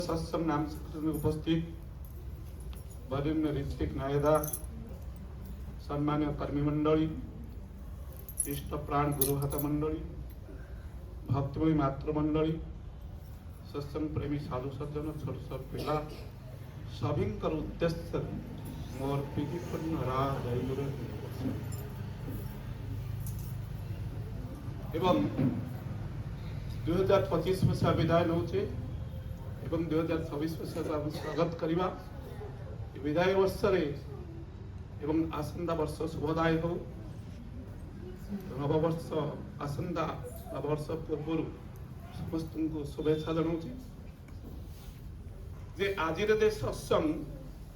सत्संग नाम में उपस्थित वरिष्ठ ऋत्विक नायदा, सम्मान्य कर्मी मंडली, इष्ट प्राण गुरुभाता मंडली, भक्तमयी मातृमंडली, सत्संग प्रेमी साधु सज्जन, छोट छोट पिला सभी उद्देश्य मोर प्रीतिपूर्ण राज जयगुरु एवं 2025 मसीहा विदाय नौचे एवं 2026 मसीहा स्वागत करवा विदाय वर्ष एवं आसंदा वर्ष शुभदाय हो। नववर्ष आसंदा नववर्ष पूर्व समस्त को शुभेच्छा जनाऊँ जे आज सत्संग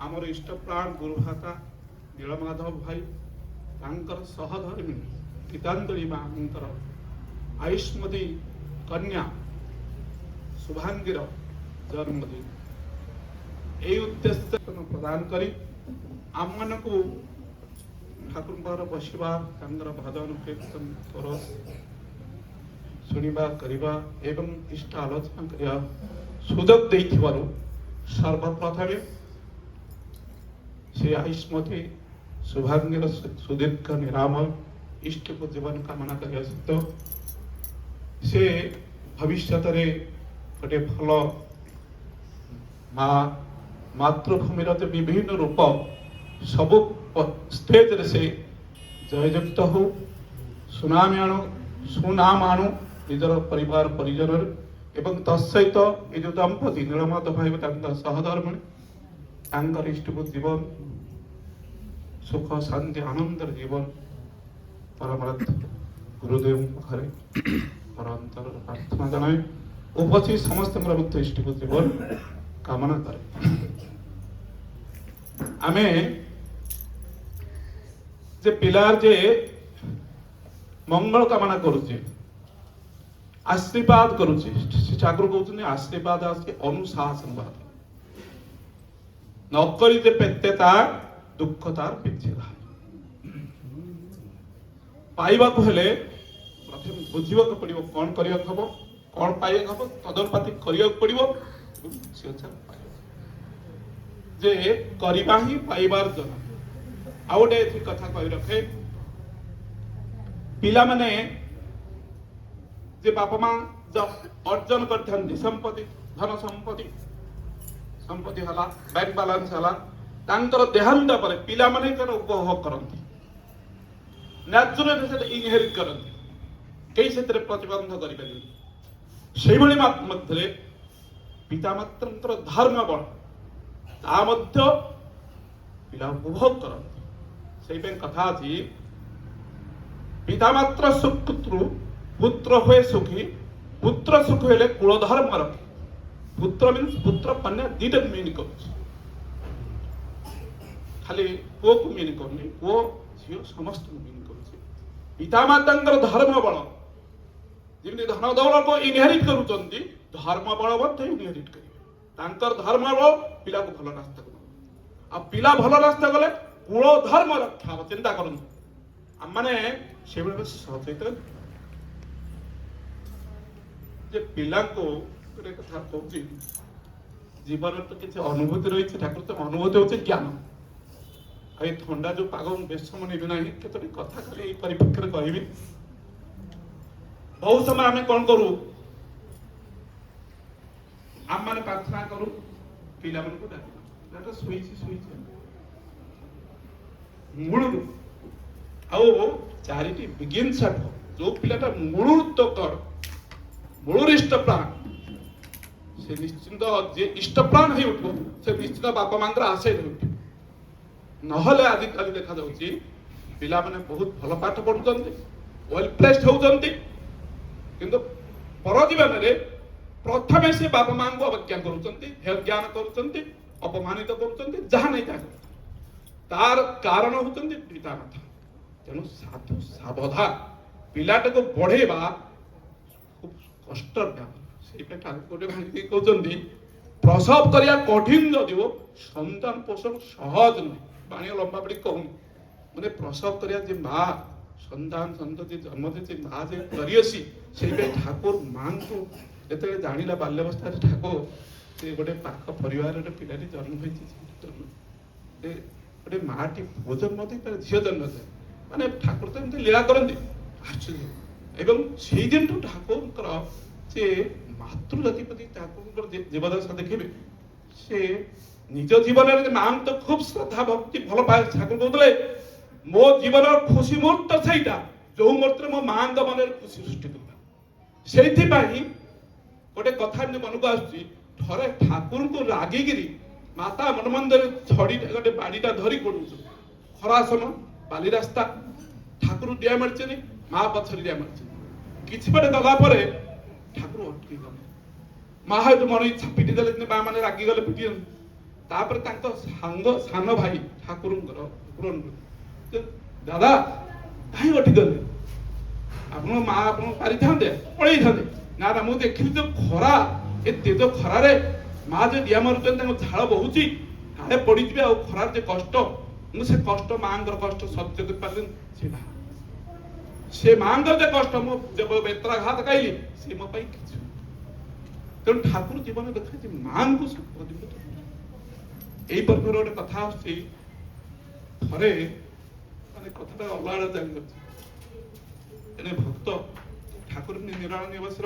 आमर इष्ट प्राण गुरुभाता नीलमाधव भाई तांकर सहधर्मी गीतांजलि मांकर आयुष्मती कन्या शुभांगीर जन्मदिन यही उद्देश्य प्रदान करी आम मान को ठाकुर बसवा भजन कीर्तन कर शुणा करवा एवं इष्ट आलोचना करने सुजोग देथिबारु सर्वप्रथमे से आयुष्मती शुभांगीर सुदीर्घ निरामय इष्ट को जीवन कामना कर से भविष्य गोटे भल मातृभूमिर विभिन्न रूप सबु स्टेज रे से जययुक्त हो सुनाम आणु निजर परिवार परिजन एवं तत्सहित ये जो दंपति नीलमाधव भाई सहधर्मिणी इष्टको जीवन सुख शांति आनंद जीवन परमार्थ गुरुदेव पाखे परंतर प्रार्थना जनाए उपस्थित समस्त इष्टको जीवन कामना करे। आमे जे पिलार जे मंगल कामना करुचे आशीर्वाद करुचे ठाकुर कहते आशीर्वाद आसे अनुशासनवाद नकरी पेते तार दुख तार पिछेदा पाइबा हेले प्रथम बुझा पड़ो कौन करने हम कौन पाइबा हम तदनुपाति करने पड़ो जे करवा ही पाइबार जन आ गोटे कथा कही रखे पिला माने जे बापा माँ अर्जन कर संपत्ति धन संपत्ति हला बैंक बैलेंस हला तांकर देहांत पर पिला माने उपभोग करती नेचुरली से इनहेरिट करती कई से प्रतिबंध कर पिता मातर धर्म बल ता पिला उपभोग करती कथा अच्छी पिता मात्र सुपुत्रु पुत्र हुए सुखी पुत्र सुख हेले कुल धर्म रखे पुत्र मीन्स पुत्र कन्या दीटा मीन कर खाली पुओ को मीन करनी पुओ झील समस्त मीन कर पिता माता धर्म बल जमी धन दौलत को इनहेरिट करुँच धर्म बल इनहेरिट करेंगे धर्म बल पिला को भल रास्ता को पिला भल रास्ता गले कुल धर्म रक्षा चिंता करूँ आम मैंने से सचेतन पिला को कथा कहूँ जीवन तो किसी अनुभूति रही ठाकुर तो अनुभूति हूँ ज्ञान आई थंडा जो पाग बेस समय नेबी ना केतोटी कथा खाली परिप्रेक्षी कहबी बहुत समय आम कौन करूँ आम मैंने प्रार्थना करूँ पिला को डाक मूल आओ चारिटी बिगिन सेट जो पिलाटा मूल तक मूल इष्ट प्राण से निश्चिंत जे इष्ट प्राण हो उठो से निश्चित बापा मांगर आशय उठो नहले आजिकल देखा जाउची पिला माने बहुत भल पाठ पढ़ुचंती वेल प्लेस्ड होउचंती किंतु पर जीवन रे प्रथमे से बापा मां को अवज्ञा करुचंती हे ज्ञान करुचंती अपमानित करुचंती जहां नहीं था तार कारण होउचंती पिता माता तेणु साधु सावधान पिलाटे को बढ़ेबा खूब कष्ट कहते प्रसव करिया कठिन जदिव संतान पोषण सहज नुहे पानी लंबा पड़ी कहूँ मैंने प्रसव करिया जे माँ संतान संतति जन्म दे माँ जे करियसी से ठाकुर माँ को जिते जानिला बाल्यावस्था ठाकुर से गोटे पाख परिवार पिला जन्म गोटे माटी पुओ जन्म दे झील जन्म दे माने ठाकुर तो एमती लीला करती आश्चर्य एवं से दिन ठाकुर से मातृजाति प्रति ठाकुर जीवदशा देखिए से निज जीवन में मां तो खूब श्रद्धा भक्ति भल पाए ठाकुर कहते मो जीवन खुशी मुहूर्त से जो मुहूर्त मो मां मन खुशी सृष्टि करता से गोटे कथा मन को आसुची थरे ठाकुर को रागिकी माता मन मंदिर छड़ी गोटे बाड़ीटा धरी पड़ू खरा समय बाली रास्ता ठाकुर डिया मारी माँ पछरे डिया मारी किसी बाटे गला ठाकुर अटकी गले माँ हूँ मन इच्छा पिटी देले माँ मैंने रागी गले पिटी तापर सांग सान भाई ठाकुर दादा कहीं अटकी गले आप माँ आप पारि था पड़े था ना ना मुझे देखिली जो खरा ए तेज खरारे माँ जो डिया मारुचन झाड़ बहुची हाड़े पड़ी आ खरार जो कष्ट मुझे कष्ट माँ कष्ट सह्य कर पारे से माँ जो कष्ट मो जब बेत्राघात खाइली से मो तेणु ठाकुर जीवन देखा माँ को यही पर्व गोटे कथा थे कथा अलग जान भक्त ठाकुर निराण निवास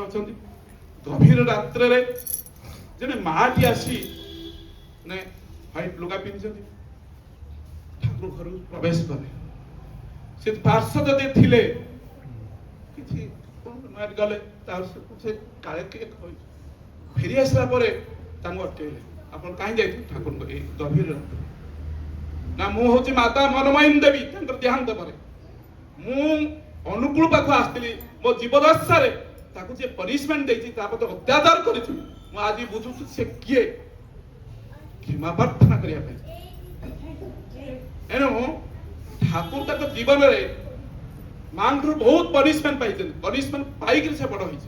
गभीर रात्र जने माटी आसी ने व्हाइट लुगा पिंधि ठाकुर घर प्रवेश करे से पार्षद जे थिले किछि मार गले तार से काले के फेरी आसला परे तांगो अटेले आपण काहे जाई ठाकुर को ए गभीर रात्र ना मु होची माता मनमयी देवी तांकर देहांत परे मु अनुकूल पाखु आस्तिली मो जीवदशा रे ताकू जे पनिशमेंट देछि तापत अत्याचार करिछि मु आज बुझु से किए क्षमा प्रार्थना करिया पे एनो ठाकुर तक जीवन रे मांगरू बहुत पनिशमेंट पाइछन पनिशमेंट पाई के से बड़ होइछ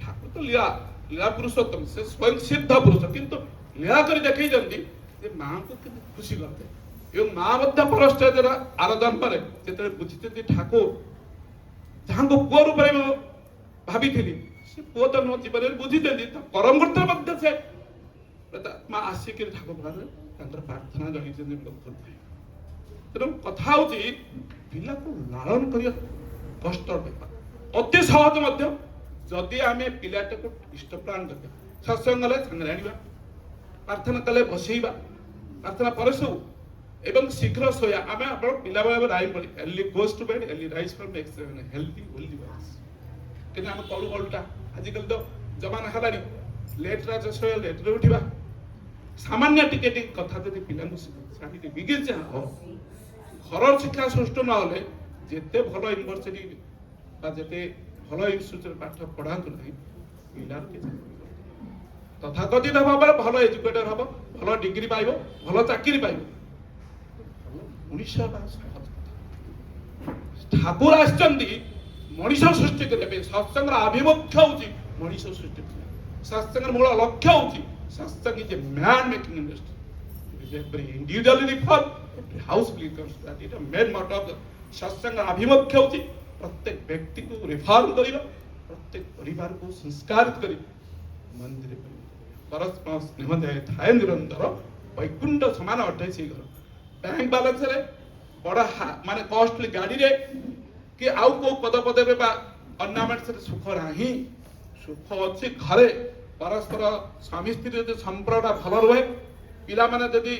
ठाकुर तो लीला लीला पुरुषोत्तम से स्वयं सिद्ध पुरुष किंतु लीला कर देखै जंदी जे मां को कितनी खुशी करते एवं मां मध्य परस्ट जरा आराधन पर जेते बुझिते ठाकुर जहां को पुअ रूप रे भाभी थी से पुओ तो नो जीवन में बुझी देली तो परम कर्ता मध्य से मां आसी के ठाकुर पारे तंत्र प्रार्थना जही जे लोग करते तेणु कथा होची पिला को लालन करिया कष्ट बेपार अति सहज मध्य जदि आमे पिलाटा को इष्ट प्राण करते सत्संग ले संग आनिबा प्रार्थना कले बसेइबा प्रार्थना पर सो एवं शीघ्र सोया आमे अपन पिला बेले राई पड़ी early goes to bed early rise from exercise healthy only wise कि हम कलु कलुटा आजिकल तो जमाना हलानी लेट राज सोया लेट रे उठिबा सामान्य टिके कथा जदि पिला को साडी बिगिन जा घर शिक्षा सृष्टि न होले जेते भलो यूनिवर्सिटी बा जेते भलो इंस्टीट्यूट पाठ पढ़ांतु नहीं पिलार के तथाकथित भाव भलो एजुकेटर हम भलो डिग्री पाइबो भलो चाकरी पाइबो ठाकुर आछंती मनीष सृष्टि करबे सत्संग आभिमुख्य होची मनीष सृष्टि सत्संग मूल लक्ष्य होची Satsang is a man making industry is every individually reform every house becomes that is a main motto of Satsang आभिमुख्य होची प्रत्येक व्यक्ति को रिफॉर्म करिबा प्रत्येक परिवार को संस्कारित करी मंदिर परस्पर स्नेह दे थाए निरंतर वैकुंठ समान अटे से घर बैंक बैलेंस रे बड़ा माने कॉस्टली गाड़ी रे कि आउ को पद पदे बा ऑर्नामेंट्स रे सुख नाही सुख अछि घरे परस्पर स्वामी स्त्री जो संपर्क भल रहे पिला माने यदि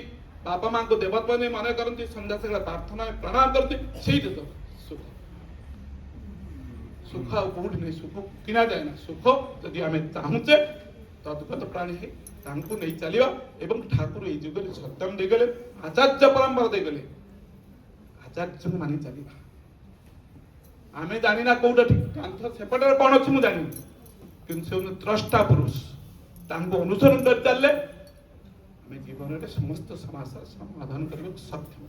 बापा मां को देवत्व ने माने करंती संध्या से प्रार्थना प्रणाम करती सेही तो सुख सुख कोठ नहीं सुख किना जाए ना सुख यदि हमें चाहूचे तद्गत प्राणी है तांको नहीं चलिबा एवं ठाकुर ए जुग रे सत्यम दे गले आचार्य परंपरा दे गले आचार्य माने चलिबा आमे जानि ना कोउटा ठीक कांथ सेपटर कोन अछि मु जानि किंतु से त्रष्टा पुरुष तांको अनुसरण कर चलले हमें जीवन रे समस्त समस्या समाधान करबे सक्षम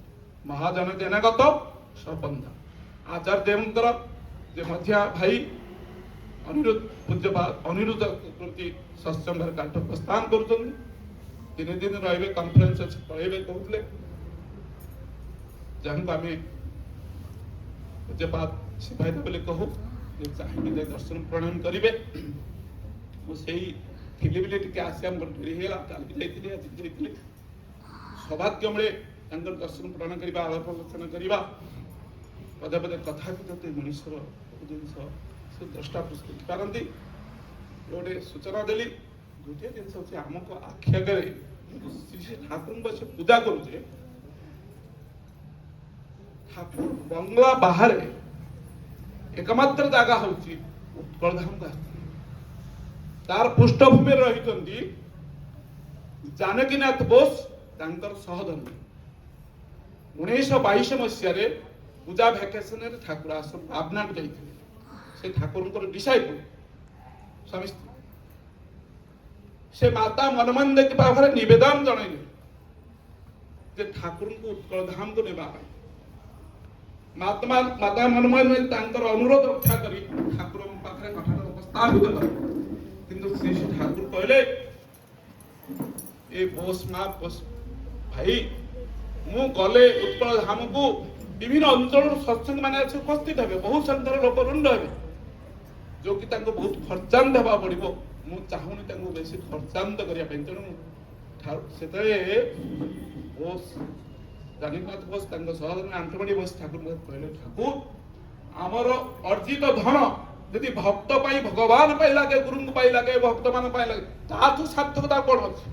महाजन जनागत सबंध आचार्य देवंकर जे मध्या भाई अनिरुद्ध पूज्यपाद अनिरुद्ध प्रति सत्संग काठ प्रस्थान करुछन दिन दिन रहिबे कॉन्फ्रेंस पळेबे कहउतले जहां आमे पूज्यपाद सिपाही बोले कहू जे चाहिए दर्शन प्रणाम करिवे वो सही फिल्म टे आसिया डेरी होगा कल भी जाइए आज जाइए सौभाग्य मिले दर्शन प्रदान करवा आलाप आलोचना करवा पदे पदे कथा भी तो मनुष्यर जिन से द्रष्टा देखी पारती गोटे सूचना देली गोटे जिन आमको आखि आगे श्री ठाकुर बस पूजा करुचे ठाकुर बंगला बाहर एकमात्र जगह हूँ उत्कल धाम का तार पृष्ठभूमि रही जानकीनाथ बोस सहधर्मी 1922 मसीह पूजा भैकेशन ठाकुर आश्रम पाबनाट जाते से ठाकुर डिसाइपल स्वामी से माता मनमोहन देवी पाखे नवेदन जनइले ठाकुर को उत्कल धाम को नेबा माता मनमोहन अनुरोध रक्षा कर ठाकुर पाखे कथा उपस्थापित कले किंतु श्री ठाकुर कहले ए बोस माँ बोस भाई मु गले उत्कल धाम को विभिन्न अंचल सत्संग मान उपस्थित हे बहुत संख्यार लोक रुंड हे जो कि बहुत खर्चांत हवा पड़ो मु चाहूनी बेसी खर्चांत करने तेणु से बोस जानकीनाथ बोस सहधर्मी आंठमाड़ी बोस ठाकुर कहले ठाकुर आमर अर्जित धन यदि भक्त पाई भगवान पाई लगे गुरु पाई लगे भक्त मान पाई लगे ताठू सार्थकता कौन अच्छे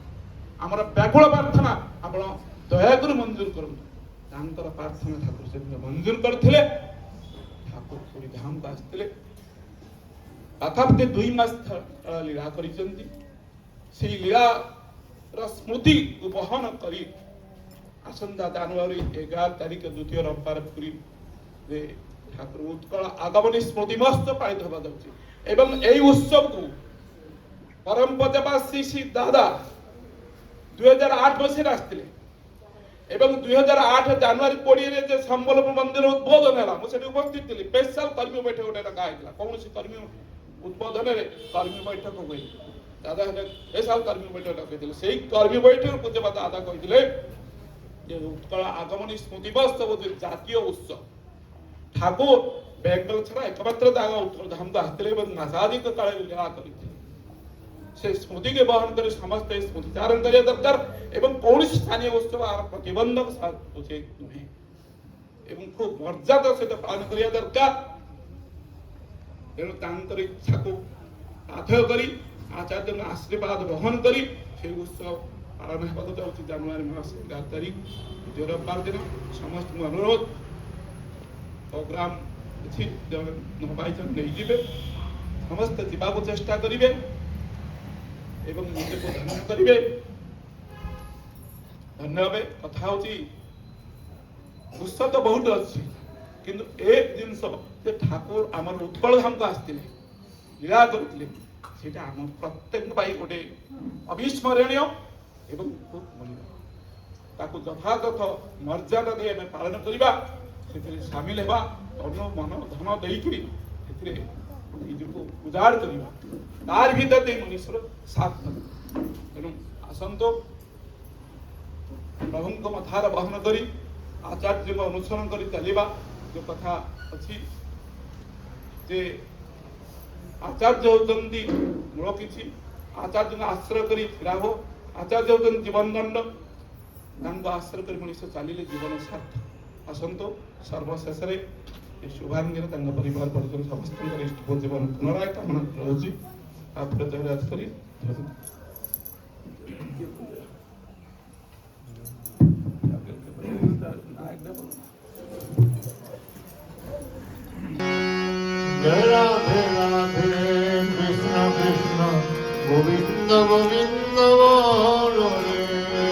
आमर व्याकुल प्रार्थना आप दयाकर मंजूर करूँ प्रार्थना ठाकुर से मंजूर करते ठाकुर पूरी धाम को आसते पाखापाखि 2 मास लीला लीला स्मृति को बहन कर आसंता जनवरी 11 तारीख द्वितीय रविवार पुरी ठाकुर उत्कल आगमनी स्मृति महोत्सव पालित होगा एवं यही उत्सव को परम पदवासी श्री दादा 2008 मसीह आसते एवं 2008 जनवरी 20 रे संबलपुर मंदिर उद्बोधन है मुझे उपस्थित थी स्पेशल कर्मी बैठक गोटे डकाई कौन कर्मी उद्बोधन कर्मी बैठक हुई दादा स्पेशल कर्मी बैठक डकई से कर्मी बैठक पूज्यपाद दादा कहते उत्कल आगमनी स्मृति महोत्सव जातीय उत्सव ठाकुर बेंगल छड़ा एकमात्र जगह उत्कल धाम को आसते मासाधिक काल लीला करते से स्मृति के बहन कर समस्त स्मृति चारण करिया दरकार एवं कौन स्थानीय उत्सव आर प्रतिबंधक नुहे एवं खूब मर्यादा सहित पालन करिया दरकार तेणु तांकर इच्छा को आधेय करी आचार्य आशीर्वाद ग्रहण करी से उत्सव पालन होगा जाऊँगी जनवरी मास 11 तारीख द्वितीय रविवार दिन समस्त अनुरोध प्रोग्राम अच्छी नई जी समस्त जावाक चेष्टा करेंगे एवं मुझे को धन्य करेंगे धन्यवाद कथा उत्सव तो बहुत अच्छी किंतु एक जिनस ठाकुर आम उत्कल धाम को आसते लीला करते प्रत्येक गोटे अविस्मरणीय एवं खूब मूल्य यथातथ मर्यादा दे पालन करवा सामिल होगा तन मन धन देकरी उजाड़ करवा तार भीतर मनुष्य साथ तेणु आसत प्रभु मथार बहन करी आचार्य अनुसरण कर चलवा जो कथा अच्छी जे आचार्य होती मूल किसी आचार्य आश्रय कर छा हो आचार्य होती जीवन दंड आश्रय कर मनुष्य चलिए जीवन सार्थ आसत सर्वशेष शुभांगी परिवार परिजन समस्त जीवन पुनराय कामना रोचे आप जयराज करी राधे राधे कृष्ण कृष्ण गोविंद गोविंद बोलो रे।